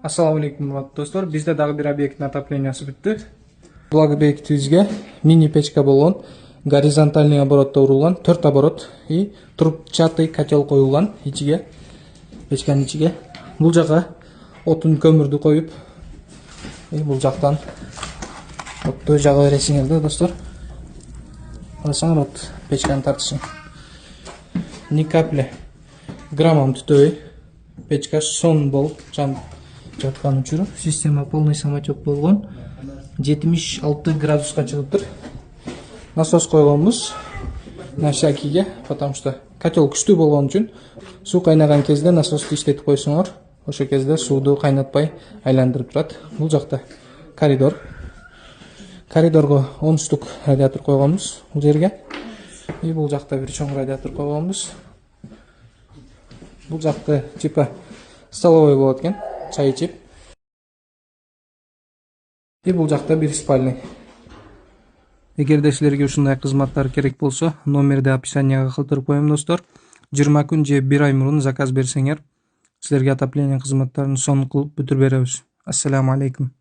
Assalamu alaikum dostlar. Bizde dagы bir объекттин отоплениясы бүттү. Бул объектибизге мини печка болгон, горизонтальный оборотто урулган 4 оборот и трубчатый котел коюлган ичиге, печканын ичиге. Бул жака отун көмүрдү коюп, бул жактан отту жага бересиңер да достор. Алсаңар от печканы тартышың. Ни капля граммам түтөбөй. Печка сон болуп жаткан учуру система полный самотек болгон. 76 градуска чыгыптыр. Насос койгонбуз на всякийге, потому что котел күчтүү болгон үчүн суу кайнаган кезде насосту иштетип койсоңор, ошол кезде сууду кайнатпай айландырып турат. Бул жакта коридор. Коридорго 10 штук радиатор койгонбуз бул жерге. И бул жакта бир чоң радиатор койгонбуз. Бул жакта типа столовой болот экен, чай ичип. И бул жакта бир спальный. Эгерде силерге ушундай кызматтар керек болсо, номерди описанияга калтырып коем достор. 20 күн же 1 ай мурун заказ берсеңер, силерге отопление кызматтарын сонун кылып бүтүрүп беребиз. Ассаламу алейкум.